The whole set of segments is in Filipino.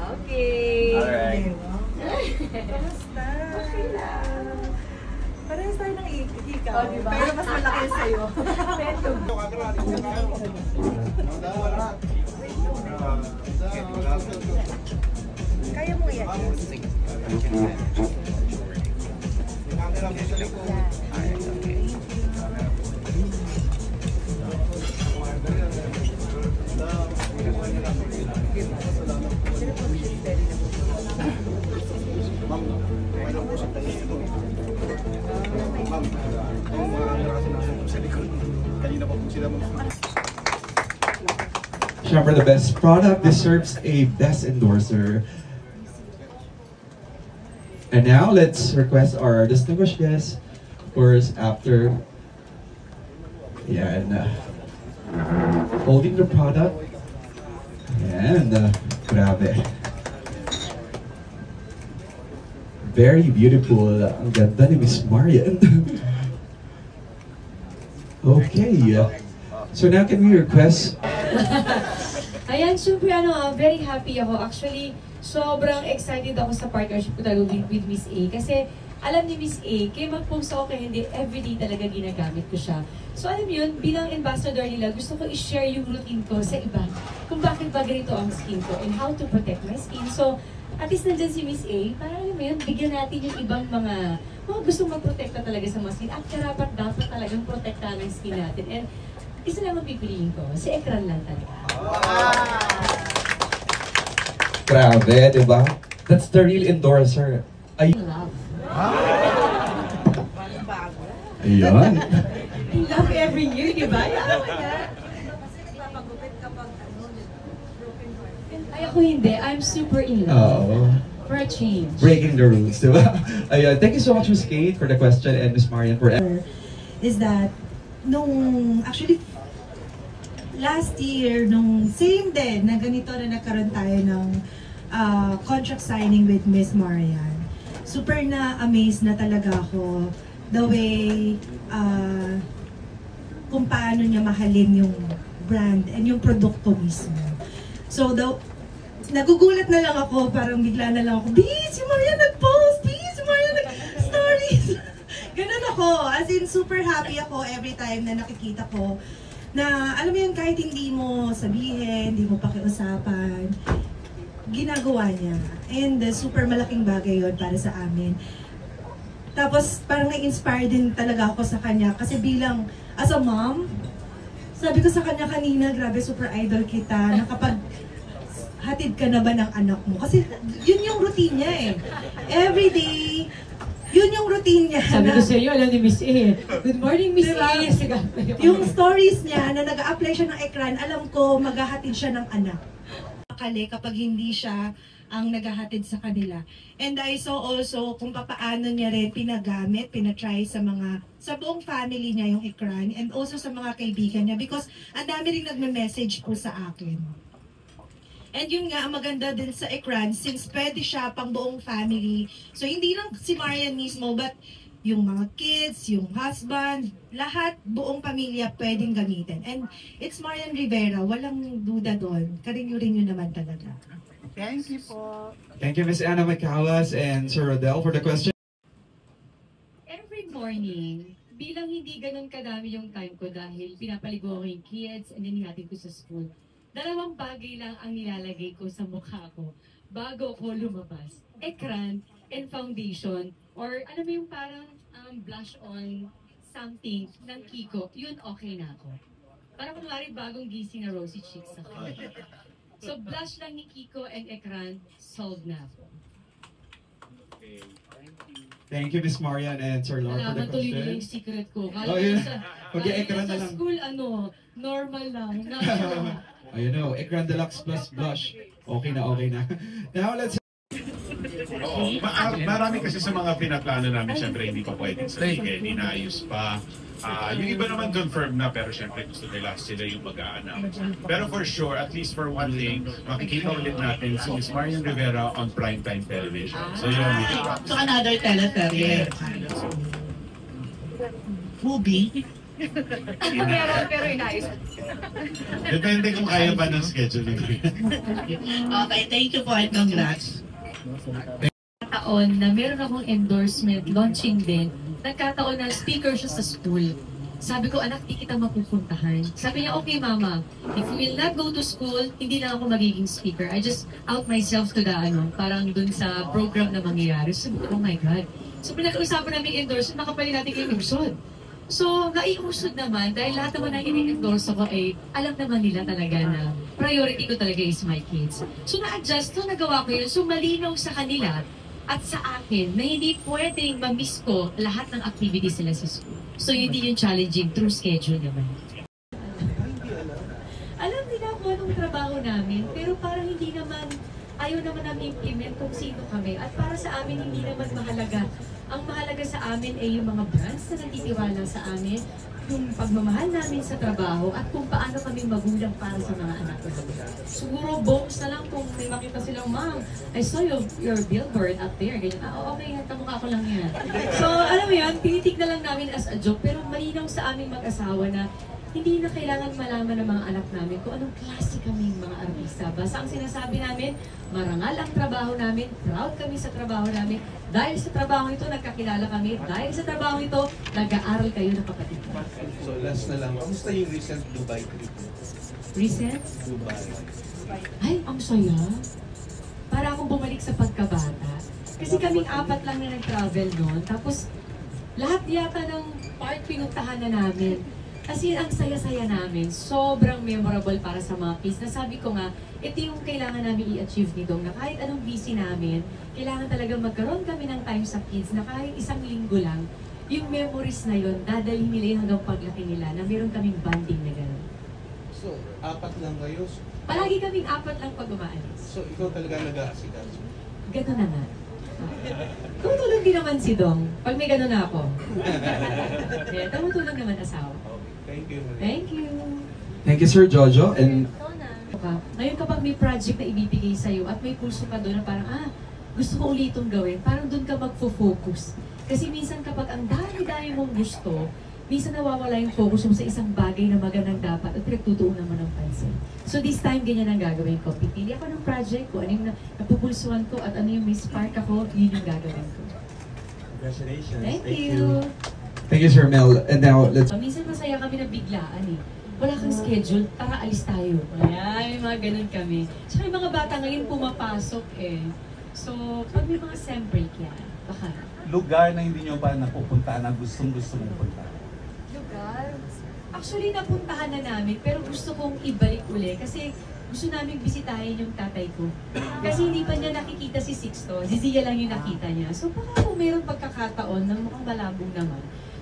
Okay. Alright. Kamusta? Okay lang. Parehas tayo ng hikaw. Oh, diba? Pero mas malaki sa'yo. Kaya mo yan. Siyempre, the best product deserves a best endorser. And now, let's request our distinguished guest, of course, after holding the product. And grabe. Very beautiful. Ang ganda ni Miss Marian. Okay. So now, can we request? Ayan, syempre very happy ako. Actually, sobrang excited ako sa partnership ko talaga with Miss A. Kasi alam ni Miss A, kaya mag-post ako kaya hindi, everyday talaga ginagamit ko siya. So alam yun, bilang ambassador nila, gusto ko i-share yung routine ko sa iba. Kung bakit ba ganito ang skin ko and how to protect my skin. So, at least nandyan si Miss A, para alam mo yun, bigyan natin yung ibang mga gustong mag-protekta talaga sa mga skin. At dapat talagang protektahan ang skin natin. And isa lang ang pipiliin ko, si Ekran lang talaga. Grabe, diba? That's the real endorser. Love. Ayun. Love every year, diba? Ay, ako hindi. I'm super in love. For a change. Breaking the rules, diba? Ayun. Thank you so much, Miss Kate, for the question, and Miss Marian for... Is that, actually, last year, nung same din, na ganito na nagkaroon tayo ng contract signing with Miss Marian. Super na-amaze na talaga ako the way kung paano niya mahalin yung brand and yung produkto mismo. So, nagugulat na lang ako, parang bigla na lang ako, si Marian nag-post! Si Marian nag-stories! Ganun ako. As in, super happy ako every time na nakikita ko na, alam mo yun, kahit hindi mo sabihin, hindi mo pakiusapan, ginagawa niya. And super malaking bagay yun para sa amin. Tapos, parang na-inspire din talaga ako sa kanya. Kasi bilang, as a mom, sabi ko sa kanya kanina, grabe, super idol kita. Nakapag hatid ka na ba ng anak mo? Kasi yun yung routine niya eh. Every day, yun yung routine niya. Sabi ko sa iyo, alam ni Miss A. Good morning, Miss A. Yung stories niya na nag-a-apply siya ng ekran, alam ko maghahatid siya ng anak. Kapag hindi siya ang naghahatid sa kanila. And I saw also kung paano niya rin pinagamit, pinatry sa buong family niya yung ekran and also sa mga kaibigan niya because ang dami rin nagme-message po sa akin. And yun nga, ang maganda din sa ekran, since pwede siya pang buong family. So, hindi lang si Marian mismo, but yung mga kids, yung husband, lahat, buong pamilya pwedeng gamitin. And it's Marian Rivera, walang duda doon. Karinyo-rinyo naman talaga. Thank you po. Thank you, Miss Anna Macalas and Sir Rodel for the question. Every morning, bilang hindi ganun kadami yung time ko dahil pinapaligo ko yung kids and hinihatid ko sa school, dalawang bagay lang ang nilalagay ko sa mukha ko bago ko lumabas. Ekran and foundation or alam mo yung parang blush on something ng Kiko, yun okay na ako. Parang kunwari bagong gising na rosy cheeks ako. So blush lang ni Kiko and Ekran, solved na ako. Okay, thank you. Thank you, Miss Marian and Sir Lord for the Nalaman tuloy nila question. yung secret ko. Oh, yun. Mag-i-ekran na sa lang. school, normal lang. Ayun o, Ekran Deluxe Plus Blush. Okay na, okay na. Now, let's... Oo, marami kasi sa mga pinaplano namin, syempre hindi pa pwedeng sabihin, inaayos pa. Yung iba naman confirmed na, pero syempre gusto nila sila yung mag-a-announce. Pero for sure, at least for one thing, makikita ulit natin si Miss Marian Rivera on primetime television. So yun. So another teleserye. Movie? Pero inayos. Depende kung kaya pa ng schedule nito. Okay, thank you po and congrats. Taon na meron akong endorsement, launching din, nagkataon na speaker siya sa school. Sabi ko, anak, di kita mapupuntahan. Sabi niya, okay mama, if you will not go to school, hindi lang ako magiging speaker. I just out myself to the, parang dun sa program na mangyayari. So, oh my God. So, pinag-usapan namin endorsement, nakapali natin kayo usod. So, naiusod naman, dahil lahat naman na ini-endorse ako ay alam naman nila talaga na priority ko talaga is my kids. So, na-adjust to, nagawa ko yun. So, malinaw sa kanila at sa akin na hindi pwedeng ma-miss ko lahat ng activities nila sa school. So, hindi yung challenging through schedule naman. Alam nila kung anong trabaho namin, pero parang hindi naman, ayaw naman namin implement kung sino kami. At para sa amin, hindi naman mahalaga. Ang mahalaga sa amin ay yung mga brands na nagtitiwala sa amin, yung pagmamahal namin sa trabaho, at kung paano kami magulang para sa mga anak ko. Siguro bonus na lang kung may makita silang, Ma'am, I saw your billboard up there. Ganyan, okay, kamukha ko lang yan. So, alam mo yan, tinitignan lang namin as a joke, pero malinaw sa aming mag-asawa na hindi na kailangan malaman ng mga anak namin kung anong klase kaming mga artista. Basta ang sinasabi namin, marangal ang trabaho namin, proud kami sa trabaho namin. Dahil sa trabaho ito, nagkakilala kami. Dahil sa trabaho ito, nag-aaral kayo ng kapatid. So last na lang, kamusta yung recent Dubai trip? Recent? Dubai. Ay, ang saya. Para akong bumalik sa pagkabata. Kasi kaming apat lang na nag-travel noon. Tapos, lahat yata ng park pinuntahan na namin. Kasi ang saya-saya namin, sobrang memorable para sa mga kids. Nasabi ko nga, ito yung kailangan namin i-achieve ni Dong, na kahit anong busy namin, kailangan talaga magkaroon kami ng time sa kids na kahit isang linggo lang, yung memories na yun, dadalhin nila yun hanggang paglaki nila na meron kaming bonding na gano'n. So, apat lang kayo? Palagi kaming apat lang pag umaalis. So, ikaw talaga nag-aasikaso? Gano'n na nga. Tumutulong din naman si Dong pag may gano'n na ako. Yeah, tumutulong naman asawa. Thank you. Thank you. Thank you, Sir Jojo. And Ngayon kapag may project na ibibigay sa'yo at may pulso ka doon na parang, gusto ko ulit itong gawin, parang doon ka magfo-focus. Kasi minsan kapag ang dami-dami mong gusto, minsan nawawala yung focus mo sa isang bagay na magandang dapat at pinagtutuunan mo ng pansin. So this time, ganyan ang gagawin ko. Pipili ako ng project ko, ano yung napupulsuan ko at ano yung may spark ako, yun yung gagawin ko. Congratulations. Thank you. thank you, Sir Mel. And now, let's... Minsan masaya kami na biglaan eh. Wala kang schedule, tara alis tayo. Ayan, may mga ganun kami. Tsaka yung mga bata ngayon pumapasok eh. So, pag may mga sem break yan, baka. Lugar na hindi nyo pa napupuntahan na gustong-gusto mong puntahan? Lugar? Actually, napuntahan na namin, pero gusto kong ibalik uli. Kasi gusto namin bisitahin yung tatay ko. Kasi hindi pa niya nakikita si Sixto. Si Zia lang yung nakita niya. So, baka kung mayroong pagkakataon na mukhang malabong naman.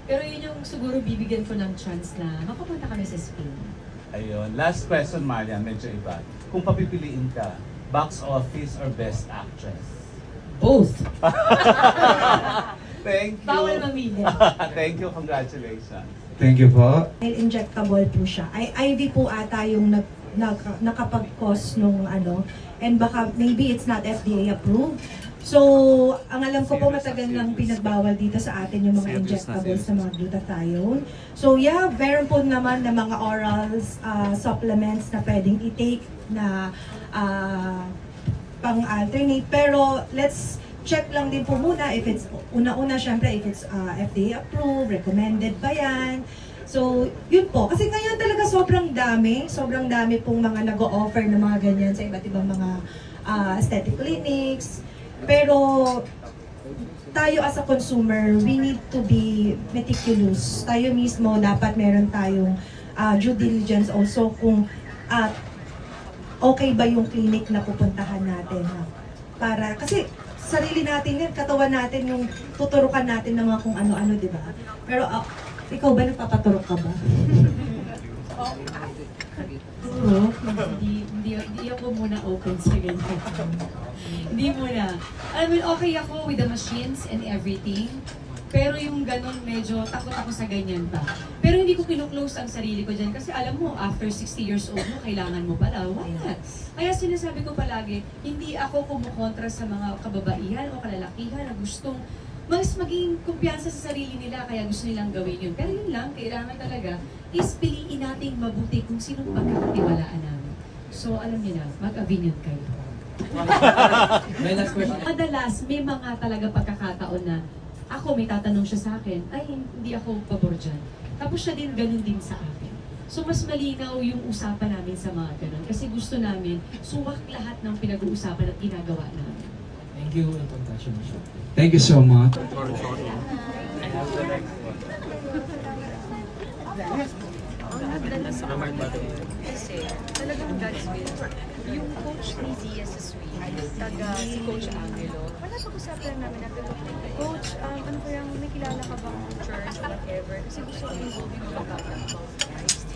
Pero yun yung siguro bibigyan ko ng chance na makapunta kami sa Spain. Ayun. Last question, Marian, medyo iba. Kung papipiliin ka, box office or best actress? Both. Thank you. Bawal mamili. Thank you. Congratulations. Thank you po. Injectable po siya. IV po ata yung nakapag-cause nung and baka maybe it's not FDA approved. So, ang alam ko po matagal nang pinagbawal dito sa atin yung mga injectables sa mga glutathione. So yeah, meron po naman na mga orals, supplements na pwedeng i-take na pang-alternate. Pero let's check lang din po muna if it's, una-una syempre if it's FDA approved, recommended ba yan. So, yun po. Kasi ngayon talaga sobrang dami pong mga nag-o-offer ng mga ganyan sa iba't ibang mga aesthetic clinics. Pero tayo as a consumer, we need to be meticulous. Tayo mismo, dapat meron tayong due diligence also kung okay ba yung clinic na pupuntahan natin. Kasi sarili natin yan, katawan natin yung tuturukan natin ng mga kung ano-ano, di ba? Pero ikaw ba, nagpapaturok ka ba? Turok? Hindi ako muna open sa ganyan. Hindi muna. I mean, okay ako with the machines and everything. Pero yung ganun, medyo takot ako sa ganyan pa. Pero hindi ko kinuklose ang sarili ko dyan. Kasi alam mo, after 60 years old mo, kailangan mo pala. Why not? Kaya sinasabi ko palagi, hindi ako kumukontra sa mga kababaihan o kalalakihan na gustong mas maging kumpiyansa sa sarili nila, kaya gusto nilang gawin yun. Pero yun lang, kailangan talaga is piliin nating mabuti kung sinong pagkakatiwalaan namin. So, alam niyo na, mag-opinion kayo. May last question. Madalas, may mga talaga pagkakataon na ako may tatanong siya sa akin, ay hindi ako pabor dyan. Tapos siya din, ganun din sa akin. So, mas malinaw yung usapan namin sa mga ganun. Kasi gusto namin, suwak lahat ng pinag-uusapan at ginagawa namin. Thank you and congratulations. Thank you so much. Kasi talagang God's will. Yung coach ni Zia sa Sweden, si Coach Angelo, wala pag-usapan namin na, Coach, ano ko yung may kilala ka bang church or whatever? Kasi gusto ko yung mga bata about Christ.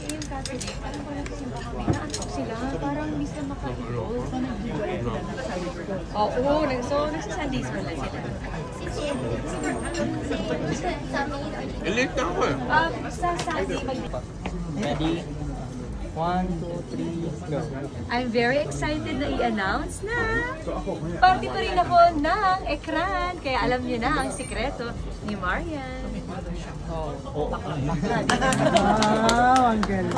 Eh, yung Catholic, parang ko nagsimba kami, naantok sila, parang hindi sila maka-involve. Oo, so nagsasundays mo lang sila. Elite na ako eh. Sa Sunday, Ready? 1, 2, 3, go. I'm very excited na i-announce na party pa rin ako ng ekran. Kaya alam niyo na ang sikreto ni Marian. Oh, ang galing.